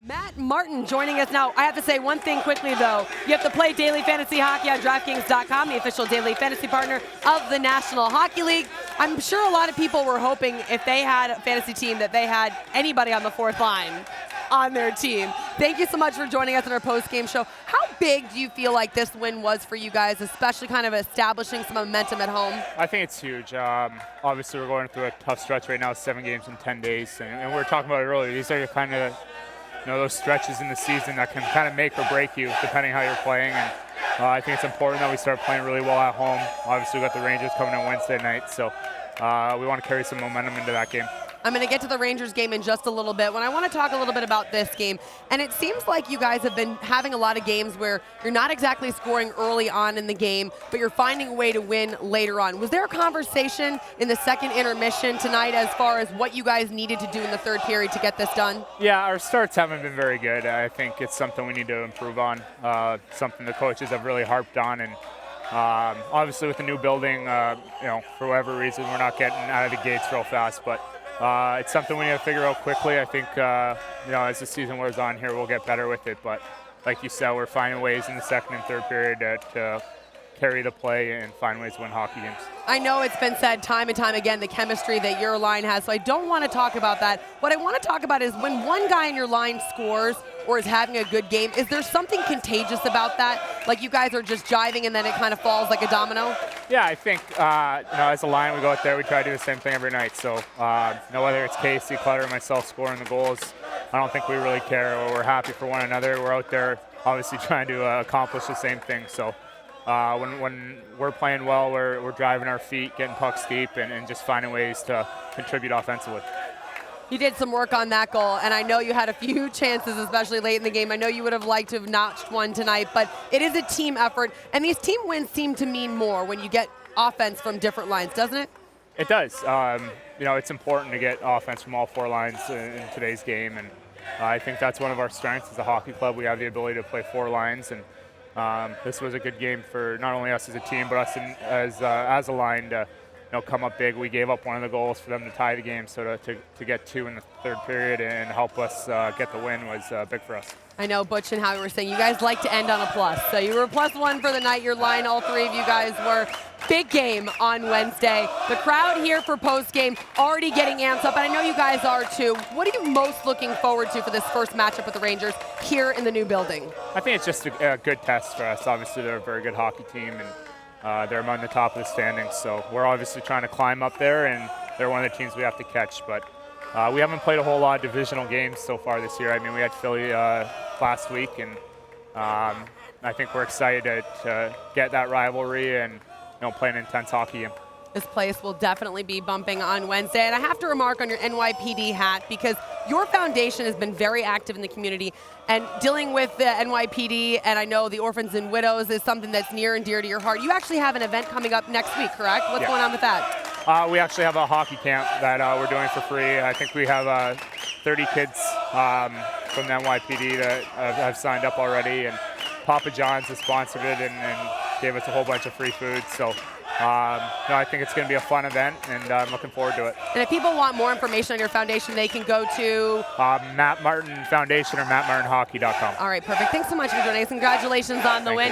Matt Martin joining us now. I have to say one thing quickly, though. You have to play daily fantasy hockey on DraftKings.com, the official daily fantasy partner of the National Hockey League. I'm sure a lot of people were hoping if they had a fantasy team that they had anybody on the fourth line on their team. Thank you so much for joining us on our post-game show. How big do you feel like this win was for you guys, especially kind of establishing some momentum at home? I think it's huge. Obviously, we're going through a tough stretch right now, 7 games in 10 days. And we were talking about it earlier. These are kind of those stretches in the season that can kind of make or break you depending how you're playing. And I think it's important that we start playing really well at home. Obviously, we've got the Rangers coming in Wednesday night, so we want to carry some momentum into that game. I'm going to get to the Rangers game in just a little bit. When I want to talk a little bit about this game, and it seems like you guys have been having a lot of games where you're not exactly scoring early on in the game, but you're finding a way to win later on. Was there a conversation in the second intermission tonight as far as what you guys needed to do in the third period to get this done? Yeah, our starts haven't been very good. I think it's something we need to improve on, something the coaches have really harped on. And obviously with the new building, for whatever reason, we're not getting out of the gates real fast, but it's something we need to figure out quickly. I think, as the season wears on here, we'll get better with it. But like you said, we're finding ways in the second and third period to carry the play and find ways to win hockey games. I know it's been said time and time again, the chemistry that your line has, so I don't want to talk about that. What I want to talk about is when one guy in your line scores or is having a good game, is there something contagious about that? Like you guys are just jiving and then it kind of falls like a domino? Yeah, I think, as a line, we go out there, we try to do the same thing every night. So, whether it's Casey, Clutter, myself scoring the goals, I don't think we really care. We're happy for one another. We're out there obviously trying to accomplish the same thing. So when we're playing well, we're driving our feet, getting pucks deep, and just finding ways to contribute offensively. You did some work on that goal, and I know you had a few chances, especially late in the game. I know you would have liked to have notched one tonight, but it is a team effort, and these team wins seem to mean more when you get offense from different lines, doesn't it? It does. It's important to get offense from all 4 lines in today's game, and I think that's one of our strengths as a hockey club. We have the ability to play 4 lines, and this was a good game for not only us as a team, but us as a line to come up big. We gave up one of the goals for them to tie the game, so to get 2 in the third period and help us get the win was big for us. I know Butch and Howie were saying you guys like to end on a plus. So you were +1 for the night. Your line, all 3 of you guys were. Big game on Wednesday. The crowd here for post-game already getting amped up, and I know you guys are too. What are you most looking forward to for this first matchup with the Rangers here in the new building? I think it's just a good test for us. Obviously, they're a very good hockey team, and they're among the top of the standings. So we're obviously trying to climb up there, and they're one of the teams we have to catch. But we haven't played a whole lot of divisional games so far this year. I mean, we had Philly last week, and I think we're excited to get that rivalry and play an intense hockey game. This place will definitely be bumping on Wednesday. And I have to remark on your NYPD hat, because your foundation has been very active in the community, and dealing with the NYPD, and I know the orphans and widows is something that's near and dear to your heart. You actually have an event coming up next week, correct? What's going on with that? We actually have a hockey camp that we're doing for free. I think we have 30 kids from the NYPD that have signed up already, and Papa John's has sponsored it and gave us a whole bunch of free food. So I think it's going to be a fun event, and I'm looking forward to it. And if people want more information on your foundation, they can go to Matt Martin Foundation or mattmartinhockey.com. All right, perfect. Thanks so much for joining us. Congratulations on the win.